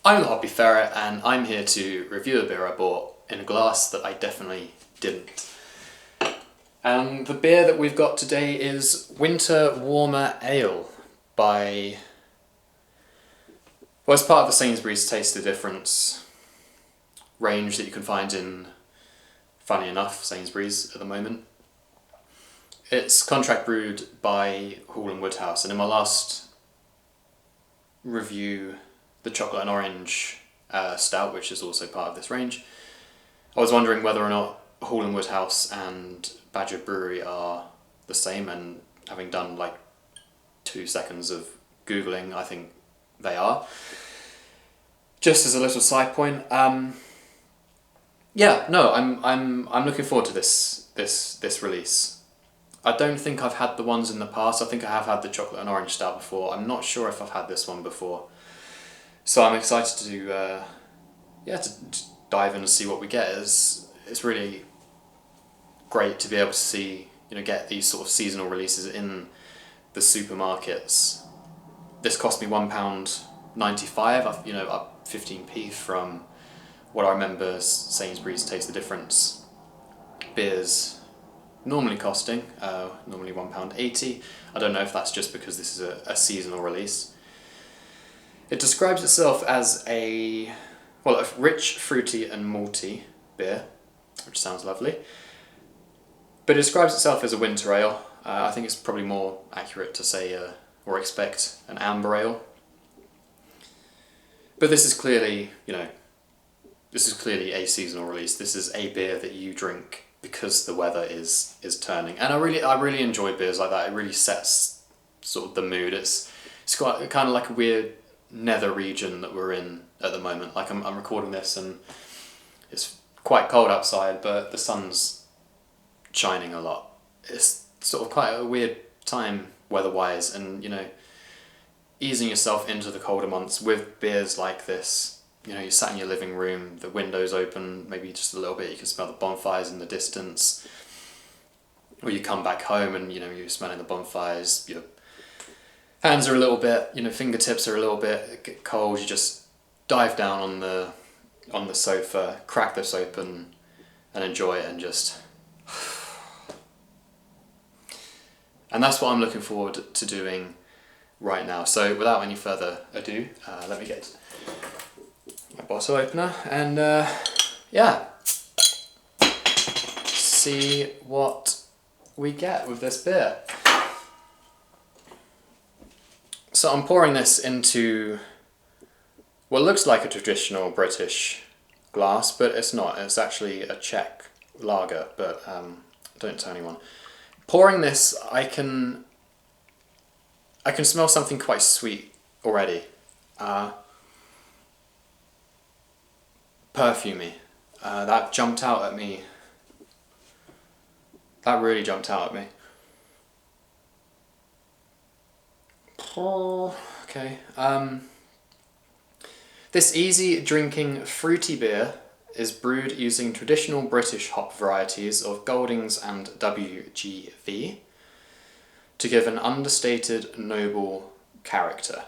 I'm the Hobby Ferret and I'm here to review a beer I bought in a glass that I definitely didn't. And the beer that we've got today is Winter Warmer Ale by... well, it's part of the Sainsbury's Taste the Difference range that you can find in, funny enough, Sainsbury's at the moment. It's contract brewed by Hall Woodhouse, and in my last review, the chocolate and orange stout, which is also part of this range, I was wondering whether or not Hall Woodhouse and Badger Brewery are the same, and having done like 2 seconds of Googling, I think they are. Just as a little side point, yeah, no, I'm looking forward to this release. I don't think I've had the ones in the past. I think I have had the chocolate and orange stout before. I'm not sure if I've had this one before. So I'm excited to dive in and see what we get. It's really great to be able to see, get these sort of seasonal releases in the supermarkets. This cost me £1.95, up 15p from what I remember Sainsbury's Taste the Difference beers normally costing, normally £1.80. I don't know if that's just because this is a seasonal release. It describes itself as a rich, fruity and malty beer, which sounds lovely. But it describes itself as a winter ale. I think it's probably more accurate to say or expect an amber ale. But this is clearly, a seasonal release. This is a beer that you drink because the weather is turning, and I really enjoy beers like that. It really sets sort of the mood. It's quite kind of like a weird nether region that we're in at the moment. Like I'm recording this and it's quite cold outside, but the sun's shining a lot. It's sort of quite a weird time weather-wise, and easing yourself into the colder months with beers like this. You're sat in your living room, the window's open, maybe just a little bit, you can smell the bonfires in the distance. Or you come back home and you're smelling the bonfires, your hands are a little bit, fingertips are a little bit cold, you just dive down on the sofa, crack this open and enjoy it, and just... and that's what I'm looking forward to doing right now. So without any further ado, let me get my bottle opener and see what we get with this beer. So I'm pouring this into what looks like a traditional British glass, but it's not. It's actually a Czech lager, but don't tell anyone. Pouring this, I can smell something quite sweet already. Perfumey. That jumped out at me. That really jumped out at me. Okay. This easy drinking fruity beer is brewed using traditional British hop varieties of Goldings and WGV to give an understated, noble character.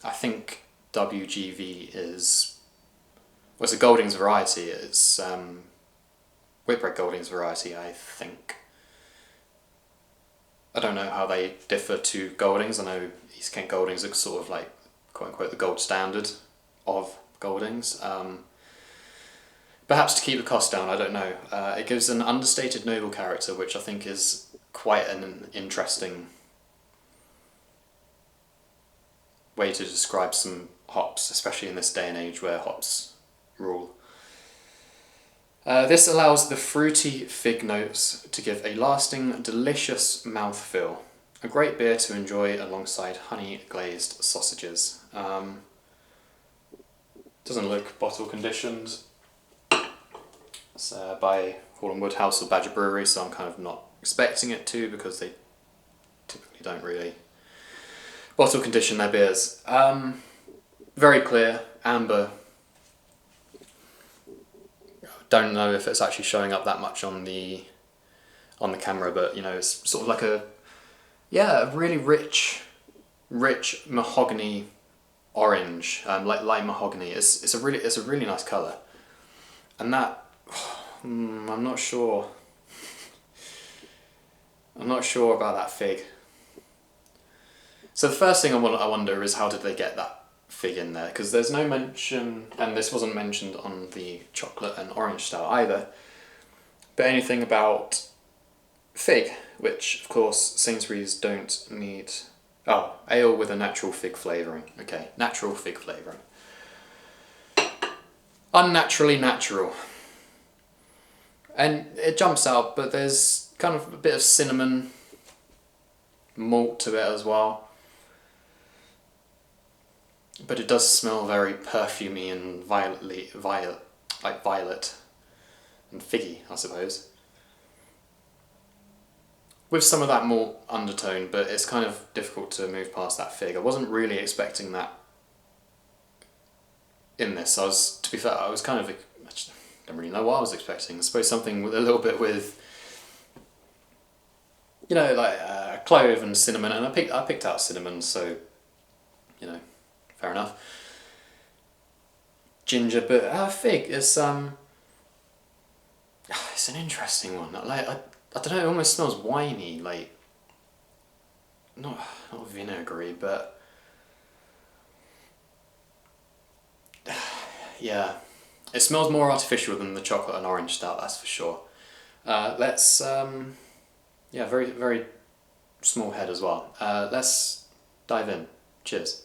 I think WGV is... well, it's a Goldings variety. It's Whitbread Goldings variety, I think. I don't know how they differ to Goldings. I know East Kent Goldings are sort of like, quote unquote, the gold standard of Goldings. Perhaps to keep the cost down, I don't know. It gives an understated, noble character, which I think is quite an interesting way to describe some hops, especially in this day and age where hops rule. This allows the fruity fig notes to give a lasting, delicious mouthfeel. A great beer to enjoy alongside honey glazed sausages. Doesn't look bottle conditioned. It's by Hall Woodhouse or Badger Brewery, so I'm kind of not expecting it to, because they typically don't really bottle condition their beers. Very clear, amber. Don't know if it's actually showing up that much on the camera, but it's sort of like a really rich mahogany orange, like light mahogany. It's a really nice colour, and that I'm not sure. I'm not sure about that fig. So the first thing I wonder is, how did they get that fig in there? Because there's no mention, and this wasn't mentioned on the chocolate and orange stout either, but anything about fig, which of course Sainsbury's don't need. Oh, ale with a natural fig flavouring. Okay, natural fig flavouring. Unnaturally natural. And it jumps out, but there's kind of a bit of cinnamon malt to it as well. But it does smell very perfumey and violet and figgy, I suppose. With some of that malt undertone, but it's kind of difficult to move past that fig. I wasn't really expecting that in this. To be fair, I was kind of, I don't really know what I was expecting. I suppose something with a little bit with, like clove and cinnamon, and I picked out cinnamon, so, fair enough. Ginger, but fig, it's an interesting one. Like, I don't know, it almost smells winey, like, not vinegary, but yeah, it smells more artificial than the chocolate and orange stout, that's for sure. Let's, very, very small head as well. Let's dive in. Cheers.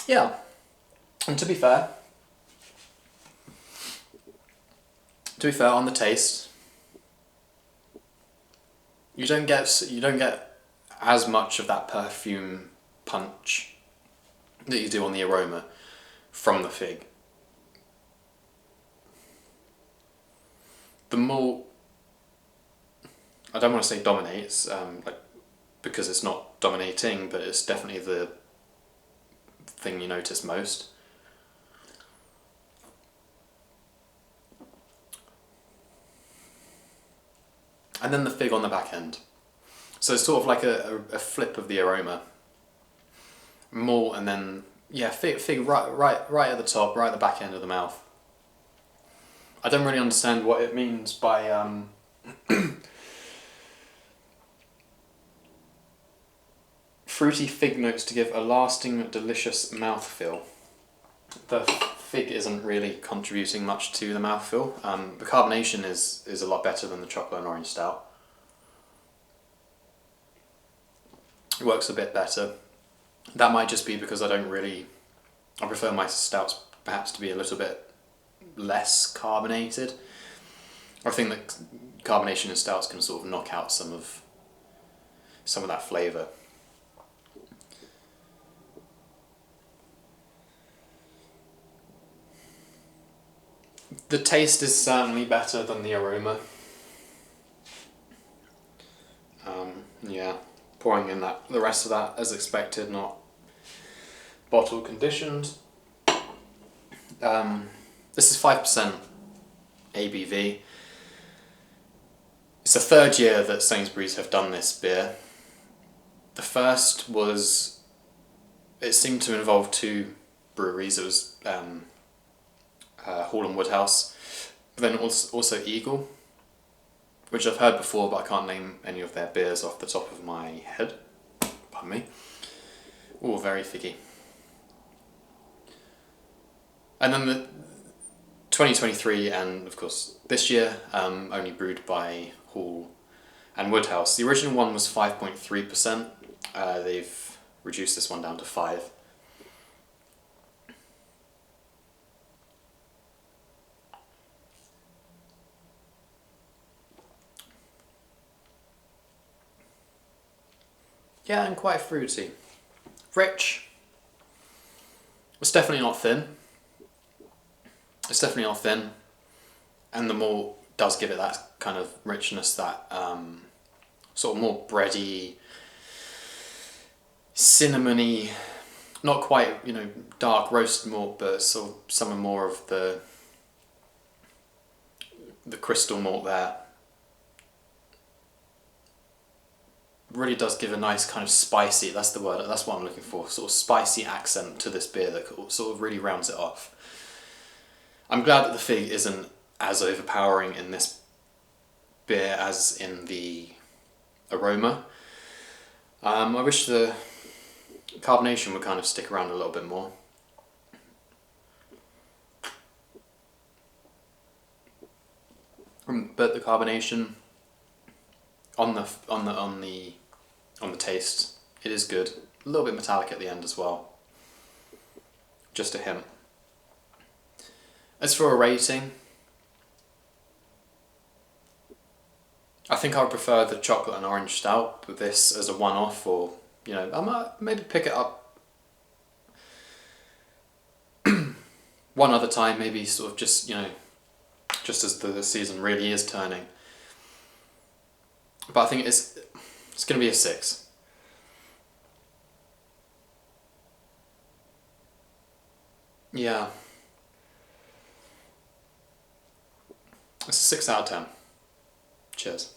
Yeah, and to be fair, on the taste, you don't get as much of that perfume punch that you do on the aroma from the fig. The malt, I don't want to say dominates, because it's not dominating, but it's definitely the thing you notice most. And then the fig on the back end. So it's sort of like a flip of the aroma. Malt and then, fig right at the top, right at the back end of the mouth. I don't really understand what it means by fruity fig notes to give a lasting, delicious mouthfeel. The fig isn't really contributing much to the mouthfeel. The carbonation is a lot better than the chocolate and orange stout. It works a bit better. That might just be because I prefer my stouts perhaps to be a little bit less carbonated. I think that carbonation in stouts can sort of knock out some of that flavour. The taste is certainly better than the aroma. Pouring in the rest of that as expected, not bottle conditioned. This is 5% ABV. It's the third year that Sainsbury's have done this beer. The first it seemed to involve two breweries. It was Hall Woodhouse, but then also Eagle, which I've heard before, but I can't name any of their beers off the top of my head. Pardon me. Oh, very figgy. And then the 2023 and of course this year, only brewed by Hall and Woodhouse. The original one was 5.3%. They've reduced this one down to 5%. Yeah, and quite fruity. Rich. It's definitely not thin. And the malt does give it that kind of richness, that sort of more bready, cinnamony, not quite, dark roasted malt, but sort of some more of the the crystal malt there really does give a nice kind of spicy, that's the word, that's what I'm looking for, sort of spicy accent to this beer that sort of really rounds it off. I'm glad that the fig isn't as overpowering in this beer as in the aroma. I wish the carbonation would kind of stick around a little bit more. But the carbonation on the taste, it is good. A little bit metallic at the end as well. Just a hint. As for a rating, I think I would prefer the chocolate and orange stout with this as a one-off, or, you know, I might maybe pick it up one other time, maybe sort of just, you know, just as the season really is turning. But I think it's going to be a 6. Yeah. It's a 6 out of 10. Cheers.